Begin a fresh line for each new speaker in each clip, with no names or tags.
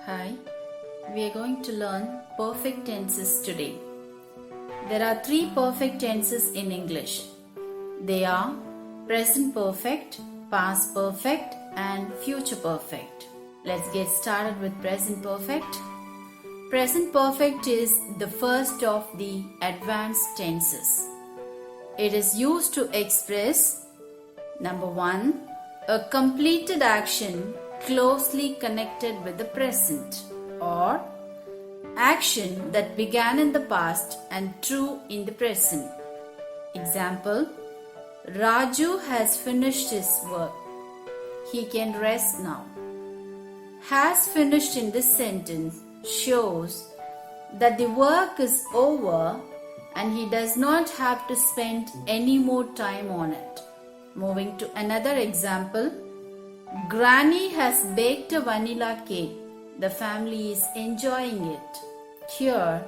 Hi, we are going to learn perfect tenses today. There are three perfect tenses in English. They are present perfect, past perfect, and future perfect. Let's get started with present perfect. Present perfect is the first of the advanced tenses. It is used to express number one, a completed action closely connected with the present, or action that began in the past and true in the present. Example, Raju has finished his work. He can rest now. Has finished in this sentence shows that the work is over and he does not have to spend any more time on it. Moving to another example, Granny has baked a vanilla cake. The family is enjoying it. Here,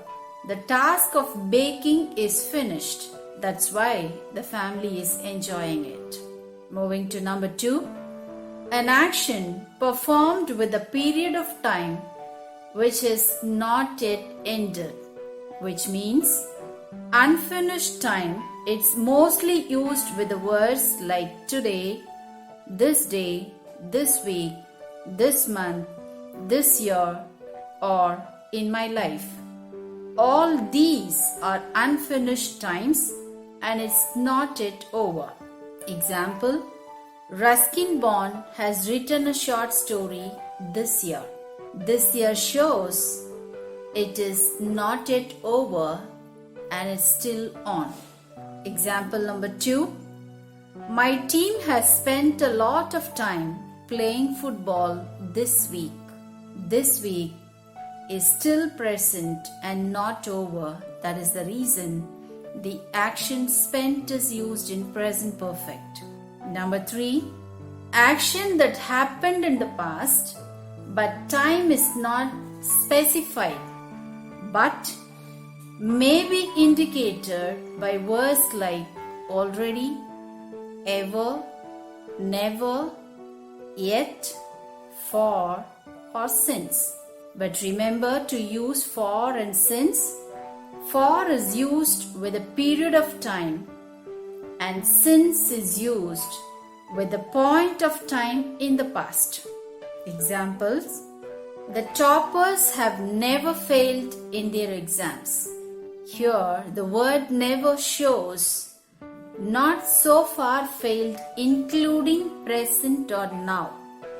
the task of baking is finished. That's why the family is enjoying it. Moving to number two, an action performed with a period of time which is not yet ended, which means unfinished time. It's mostly used with the words like today, this day, this week, this month, this year, or in my life. All these are unfinished times and it's not yet over. Example, Ruskin Bond has written a short story this year. This year shows it is not yet over and it's still on. Example number two, my team has spent a lot of time playing football this week. This week is still present and not over. That is the reason the action spent is used in present perfect. Number three, action that happened in the past but time is not specified but may be indicated by words like already, ever, never, yet, for, or since. But remember to use for and since. For is used with a period of time and since is used with a point of time in the past. Examples, the toppers have never failed in their exams. Here the word never shows not so far failed including present or now.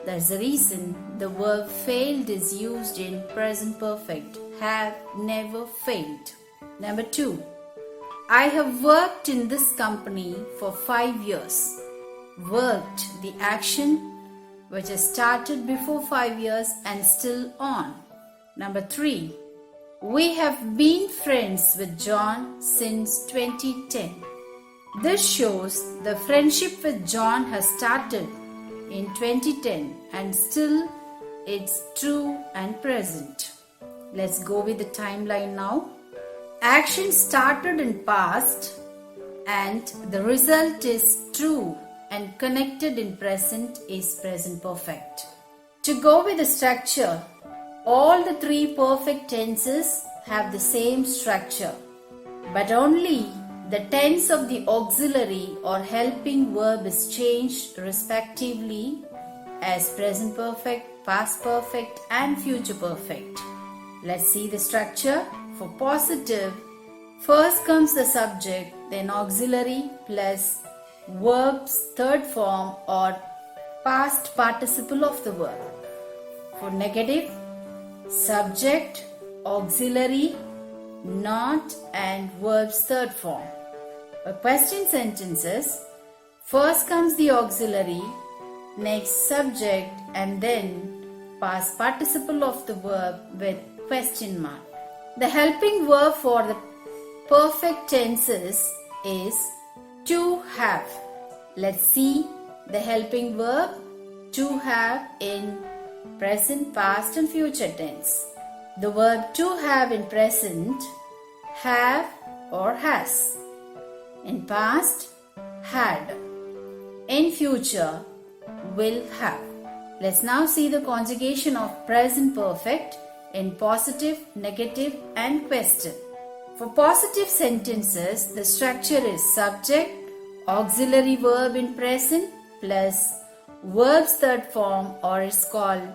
That's the reason the verb failed is used in present perfect. Have never failed. Number two, I have worked in this company for 5 years. Worked, the action which has started before 5 years and still on. Number three, we have been friends with John since 2010. This shows the friendship with John has started in 2010 and still it's true and present. Let's go with the timeline now. Action started in past and the result is true and connected in present is present perfect. To go with the structure, all the three perfect tenses have the same structure, but only the tense of the auxiliary or helping verb is changed respectively as present perfect, past perfect, and future perfect. Let's see the structure. For positive, first comes the subject, then auxiliary plus verb's third form or past participle of the verb. For negative, subject, auxiliary, not, and verb's third form. For question sentences, first comes the auxiliary, next subject, and then past participle of the verb with question mark. The helping verb for the perfect tenses is to have. Let's see the helping verb to have in present, past, and future tense. The verb to have in present, have or has. In past, had. In future, will have. Let's now see the conjugation of present perfect in positive, negative and question. For positive sentences, the structure is subject, auxiliary verb in present plus verb's third form, or is called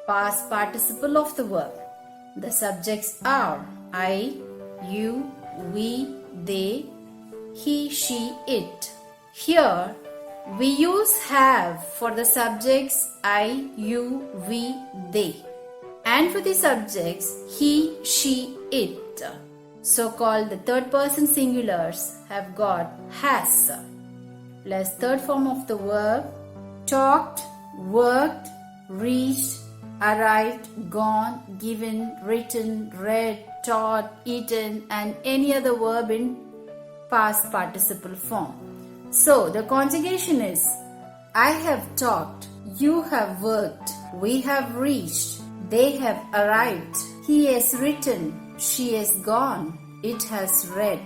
past participle of the verb. The subjects are I, you, we, they, he, she, it. Here we use have for the subjects I, you, we, they, and for the subjects he, she, it. So called the third person singulars have got has plus third form of the verb talked, worked, reached, arrived, gone, given, written, read, taught, eaten and any other verb in past participle form. So the conjugation is I have talked, you have worked, we have reached, they have arrived, he has written, she has gone, it has read.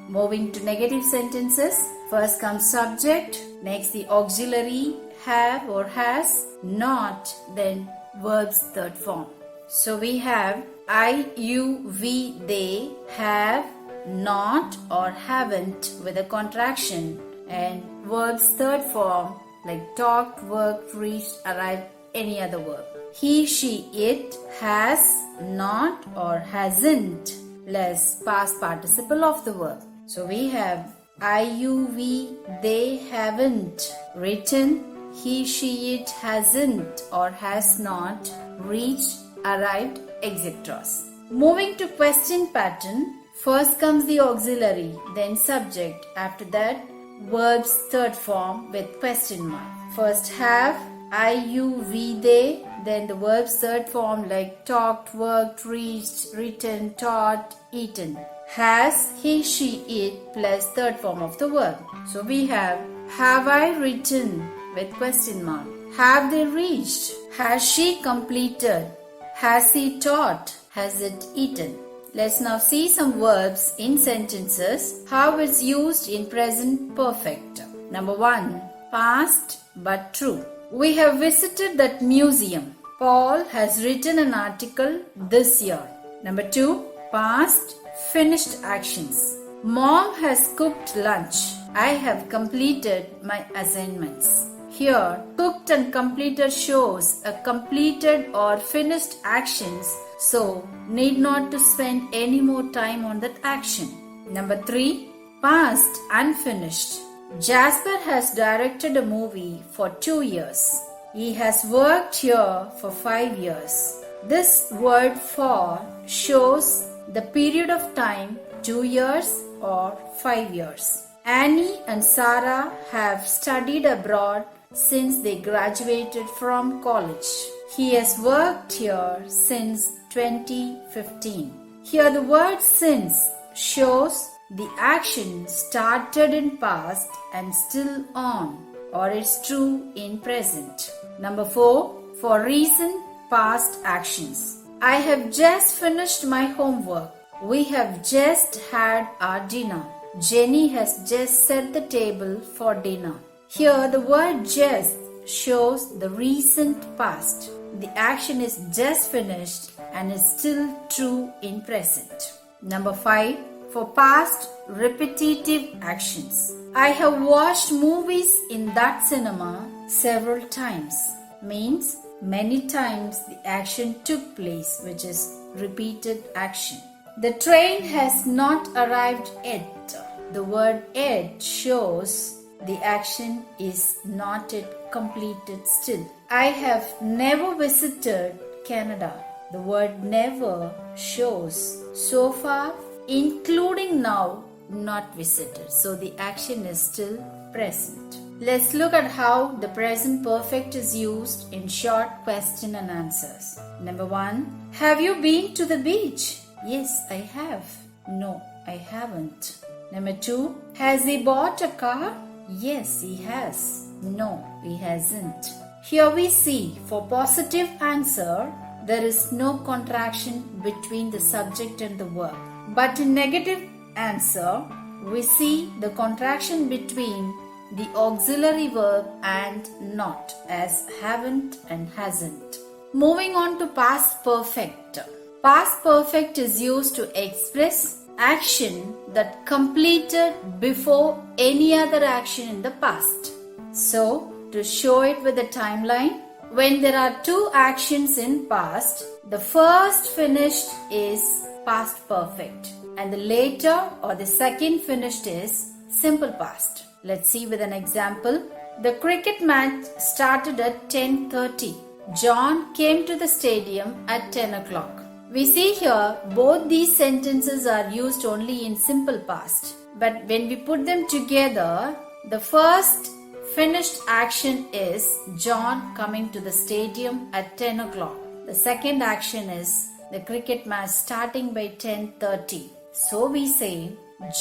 Moving to negative sentences, first comes subject, next the auxiliary have or has, not, then verb's third form. So we have I, you, we, they, have, not or haven't with a contraction, and verb's third form like talked, worked, reached, arrived, any other verb. He, she, it, has, not or hasn't less past participle of the verb. So we have I, you, we, they haven't written, he, she, it hasn't or has not reached, arrived, etc. Moving to question pattern, first comes the auxiliary, then subject, after that verb's third form with question mark. First have I, you, we, they, then the verb's third form like talked, worked, reached, written, taught, eaten. Has, he, she, it plus third form of the verb. So we have I written with question mark. Have they reached? Has she completed? Has he taught? Has it eaten? Let's now see some verbs in sentences, how it's used in present perfect. Number 1, past but true. We have visited that museum. Paul has written an article this year. Number 2, past finished actions. Mom has cooked lunch. I have completed my assignments. Here, cooked and completed shows a completed or finished actions, so need not to spend any more time on that action. Number 3, past unfinished. Jasper has directed a movie for 2 years. He has worked here for 5 years. This word for shows the period of time 2 years or 5 years. Annie and Sarah have studied abroad since they graduated from college. He has worked here since 2015. Here the word since shows the action started in past and still on, or it's true in present. Number 4, for recent past actions. I have just finished my homework. We have just had our dinner. Jenny has just set the table for dinner. Here the word just shows the recent past. The action is just finished and is still true in present. Number 5, for past repetitive actions. I have watched movies in that cinema several times. Means many times the action took place, which is repeated action. The train has not arrived yet. The word yet shows the action is not yet completed still. I have never visited Canada. The word never shows so far, including now, not visited. So the action is still present. Let's look at how the present perfect is used in short question and answers. Number 1, have you been to the beach? Yes, I have. No, I haven't. Number 2, has he bought a car? Yes, he has. No, he hasn't. Here we see for positive answer, there is no contraction between the subject and the verb. But in negative answer, we see the contraction between the auxiliary verb and not as haven't and hasn't. Moving on to past perfect. Past perfect is used to express action that completed before any other action in the past. So, to show it with a timeline, when there are two actions in past, the first finished is past perfect and the later or the second finished is simple past. Let's see with an example. The cricket match started at 10:30. John came to the stadium at 10 o'clock. We see here both these sentences are used only in simple past. But when we put them together, the first finished action is John coming to the stadium at 10 o'clock. The second action is the cricket match starting by 10:30. So we say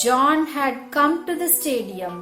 John had come to the stadium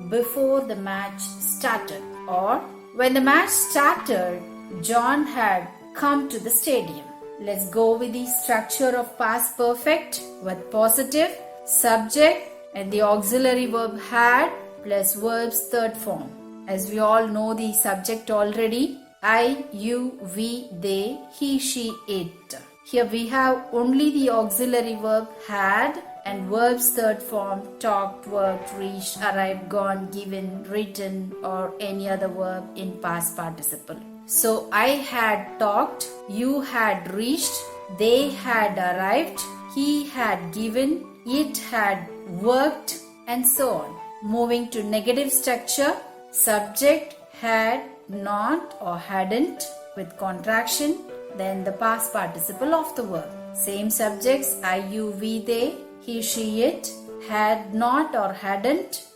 before the match started, or when the match started, John had come to the stadium. Let's go with the structure of past perfect with positive, subject and the auxiliary verb had plus verb's third form. As we all know the subject already, I, you, we, they, he, she, it. Here we have only the auxiliary verb had and verb's third form talked, worked, reached, arrived, gone, given, written or any other verb in past participle. So I had talked, you had reached, they had arrived, he had given, it had worked and so on. Moving to negative structure, subject had not or hadn't with contraction, then the past participle of the verb. Same subjects I, you, we, they, he, she, it, had not or hadn't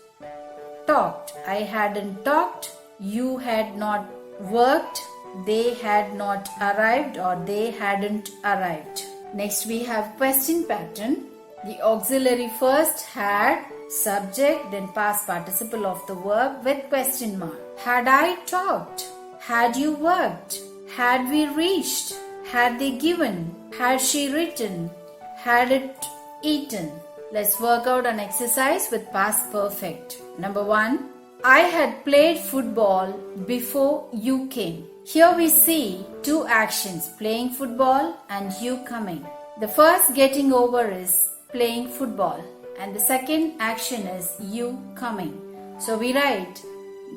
talked. I hadn't talked, you had not worked, they had not arrived or they hadn't arrived. Next we have question pattern. The auxiliary first had, subject, then past participle of the verb with question mark. Had I talked? Had you worked? Had we reached? Had they given? Had she written? Had it eaten? Let's work out an exercise with past perfect. Number 1. I had played football before you came. Here we see two actions, playing football and you coming. The first getting over is playing football and the second action is you coming. So we write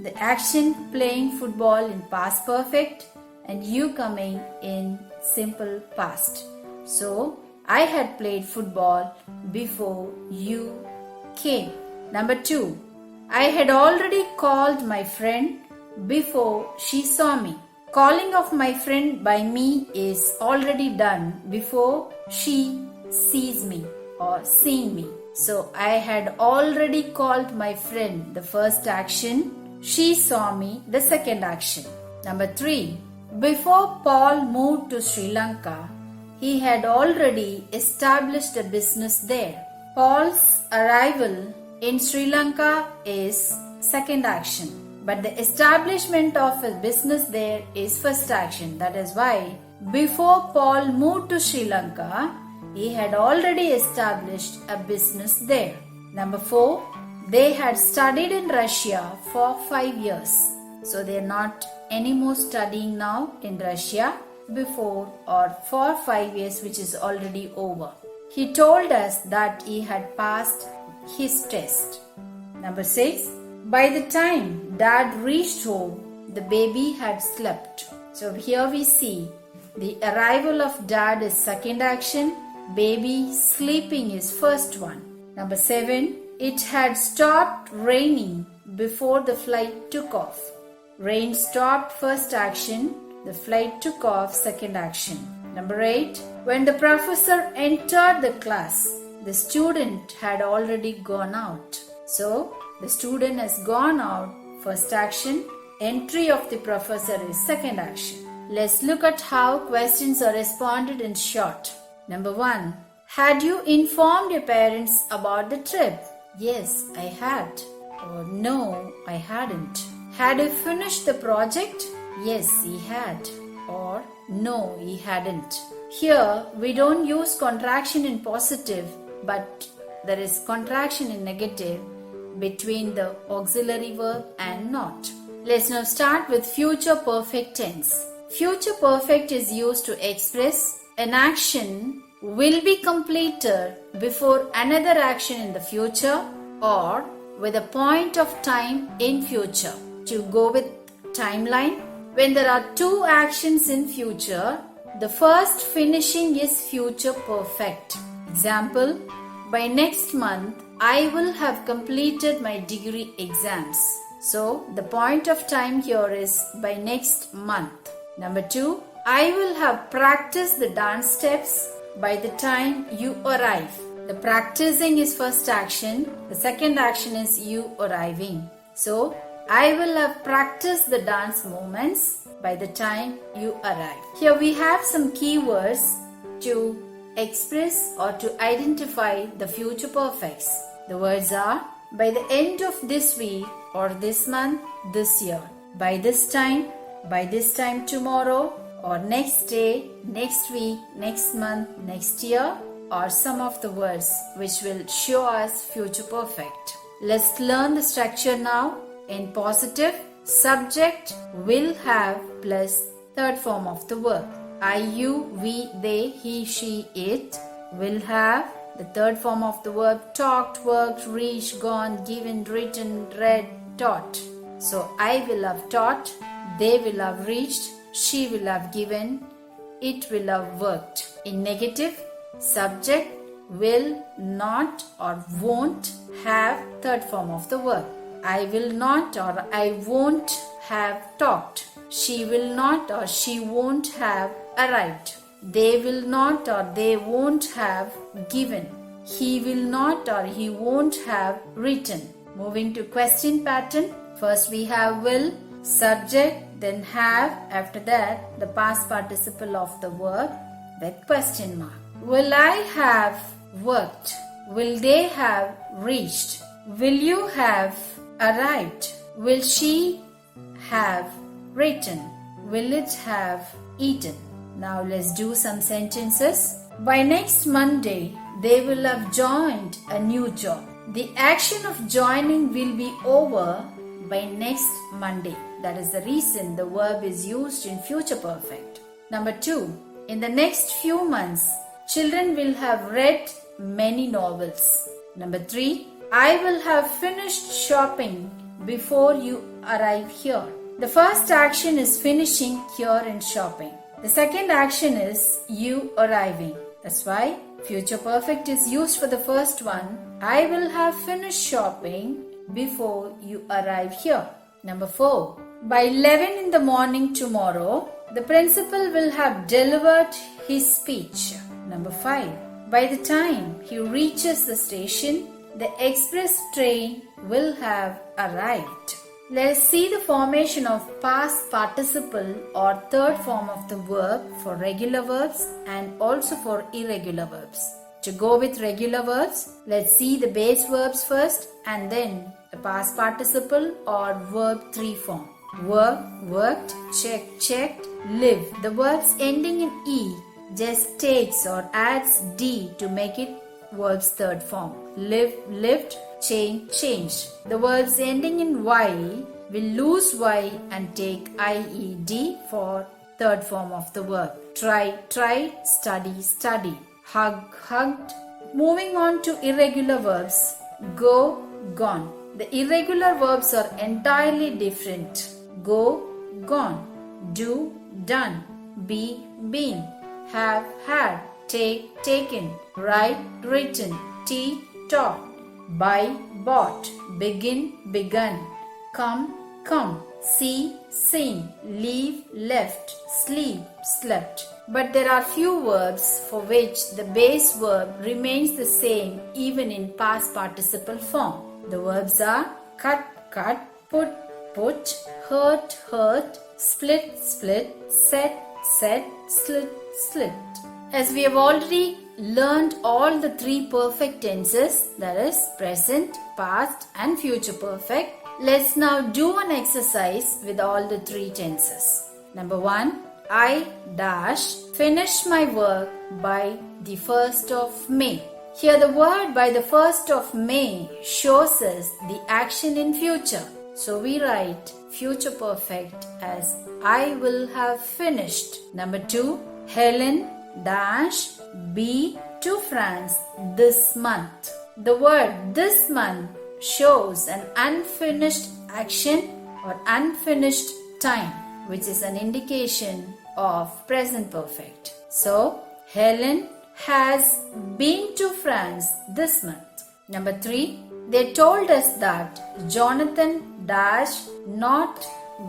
the action playing football in past perfect and you coming in simple past. So I had played football before you came. Number 2. I had already called my friend before she saw me. Calling of my friend by me is already done before she sees me or seen me. So I had already called my friend, the first action. She saw me, the second action. Number 3. Before Paul moved to Sri Lanka, he had already established a business there. Paul's arrival in Sri Lanka is second action, but the establishment of a business there is first action. That is why before Paul moved to Sri Lanka, he had already established a business there. Number 4, they had studied in Russia for 5 years. So they are not anymore studying now in Russia before or for 5 years, which is already over. He told us that he had passed his test. Number 6, by the time Dad reached home, the baby had slept. So here we see the arrival of Dad is second action, baby sleeping is first one. Number 7, it had stopped raining before the flight took off. Rain stopped first action, the flight took off second action. Number 8, when the professor entered the class, the student had already gone out. So the student has gone out, first action. Entry of the professor is second action. Let's look at how questions are responded in short. Number 1. Had you informed your parents about the trip? Yes, I had. Or no, I hadn't. Had you finished the project? Yes, he had. Or no, he hadn't. Here we don't use contraction in positive, but there is contraction in negative. between the auxiliary verb and not. Let's now start with future perfect tense. Future perfect is used to express an action will be completed before another action in the future or with a point of time in future. To go with timeline, when there are two actions in future, the first finishing is future perfect. Example, by next month, I will have completed my degree exams. So, the point of time here is by next month. Number 2, I will have practiced the dance steps by the time you arrive. The practicing is first action. The second action is you arriving. So, I will have practiced the dance movements by the time you arrive. Here we have some keywords to express or to identify the future perfects. The words are by the end of this week or this month, this year. By this time tomorrow or next day, next week, next month, next year, or some of the words which will show us future perfect. Let's learn the structure now. In positive, subject will have plus third form of the verb. I, you, we, they, he, she, it will have the third form of the verb talked, worked, reached, gone, given, written, read, taught. So I will have taught, they will have reached, she will have given, it will have worked. In negative, subject will not or won't have third form of the verb. I will not or I won't have talked. She will not or she won't have arrived. They will not or they won't have given. He will not or he won't have written. Moving to question pattern. First we have will, subject, then have. After that, the past participle of the verb with question mark. Will I have worked? Will they have reached? Will you have arrived? Will she have written? Will it have eaten? Now let's do some sentences. By next Monday, they will have joined a new job. The action of joining will be over by next Monday. That is the reason the verb is used in future perfect. Number 2, in the next few months, children will have read many novels. Number 3, I will have finished shopping before you arrive here. The first action is finishing here in shopping. The second action is you arriving. That's why future perfect is used for the first one. I will have finished shopping before you arrive here. Number 4. By 11 in the morning tomorrow, the principal will have delivered his speech. Number 5. By the time he reaches the station, the express train will have arrived. Let us see the formation of past participle or third form of the verb for regular verbs and also for irregular verbs. To go with regular verbs, let's see the base verbs first and then the past participle or verb 3 form. Work, worked, checked, checked, live. The verbs ending in E just takes or adds D to make it verb's third form. Live, lived, change, changed. The verbs ending in Y will lose Y and take IED for third form of the verb. Try, tried, study, studied. Hug, hugged. Moving on to irregular verbs. Go, gone. The irregular verbs are entirely different. Go, gone. Do, done. Be, been. Have, had. Take, taken. Write, written. Teach, taught. Buy, bought. Begin, begun. Come, come. See, seen. Leave, left. Sleep, slept. But there are few verbs for which the base verb remains the same even in past participle form. The verbs are cut, cut, put, put, hurt, hurt, split, split, set, set, slit, slit. As we have already learned all the 3 perfect tenses, that is present, past and future perfect, let's now do an exercise with all the 3 tenses. Number 1, I dash finish my work by the 1st of May. Here the word by the 1st of May shows us the action in future. So we write future perfect as I will have finished. Number 2, Helen dash be to France this month. The word this month shows an unfinished action or unfinished time, which is an indication of present perfect. So, Helen has been to France this month. Number 3, they told us that Jonathan dash not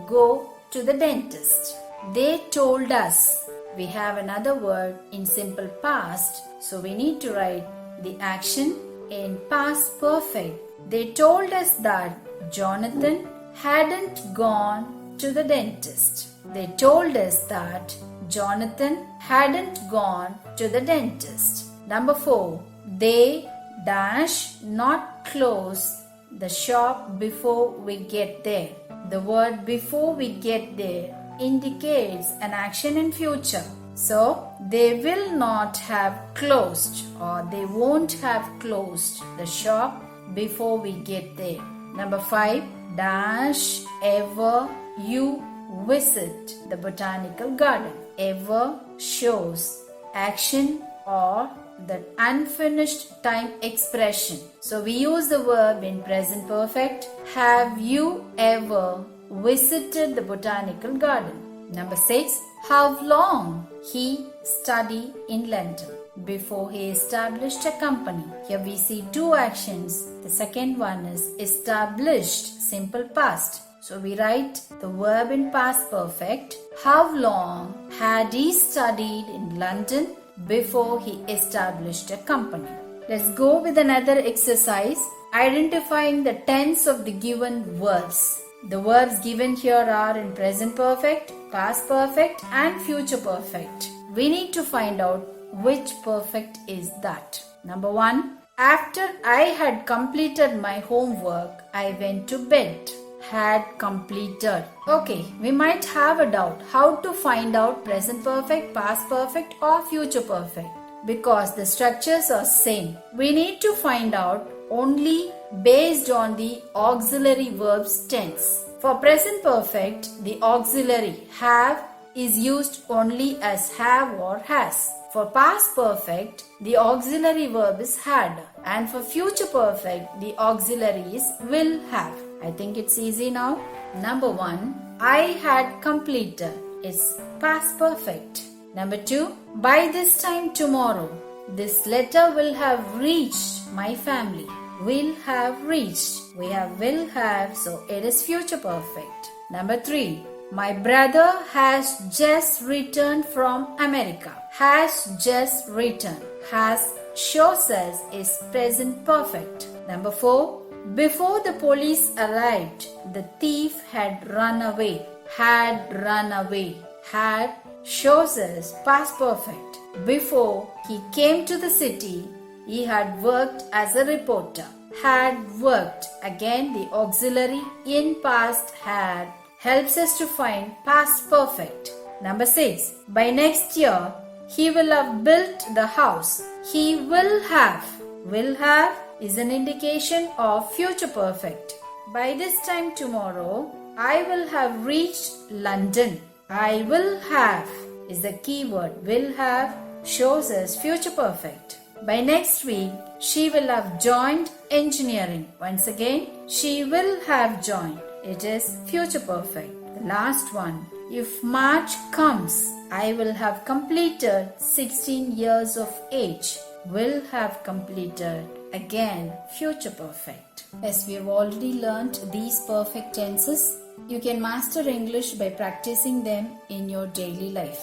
go to the dentist. They told us. We have another word in simple past, so we need to write the action in past perfect. They told us that Jonathan hadn't gone to the dentist. They told us that Jonathan hadn't gone to the dentist. Number 4, they dash not close the shop before we get there. The word before we get there indicates an action in future. So, they will not have closed or they won't have closed the shop before we get there. Number 5, dash ever you visit the botanical garden. Ever shows action or the unfinished time expression. So we use the verb in present perfect. Have you ever visited the botanical garden? Number 6, how long he studied in London before he established a company. Here we see two actions. The second one is established, simple past. So we write the verb in past perfect. How long had he studied in London before he established a company? Let's go with another exercise, identifying the tense of the given verbs. The verbs given here are in present perfect, past perfect and future perfect. We need to find out which perfect is that. Number 1, after I had completed my homework, I went to bed. Had completed. Okay, we might have a doubt how to find out present perfect, past perfect or future perfect. Because the structures are same. We need to find out only based on the auxiliary verbs tense. For present perfect, the auxiliary have is used only as have or has. For past perfect, the auxiliary verb is had. And for future perfect, the auxiliary is will have. I think it's easy now. Number 1, I had completed. It's past perfect. Number 2, by this time tomorrow, this letter will have reached my family. Will have reached. We have will have, so it is future perfect. Number 3, my brother has just returned from America. Has just returned. Has shows us is present perfect. Number 4, before the police arrived, the thief had run away. Had run away. Had shows us past perfect. Before he came to the city, he had worked as a reporter. Had worked. Again, the auxiliary in past had helps us to find past perfect. Number 6. By next year, he will have built the house. He will have. Will have is an indication of future perfect. By this time tomorrow, I will have reached London. I will have is the key word. Will have shows us future perfect. By next week, she will have joined engineering. Once again, she will have joined. It is future perfect. The last one. If March comes, I will have completed 16 years of age. Will have completed. Again, future perfect. As we have already learnt these perfect tenses, you can master English by practicing them in your daily life.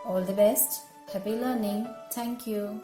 All the best. Happy learning. Thank you.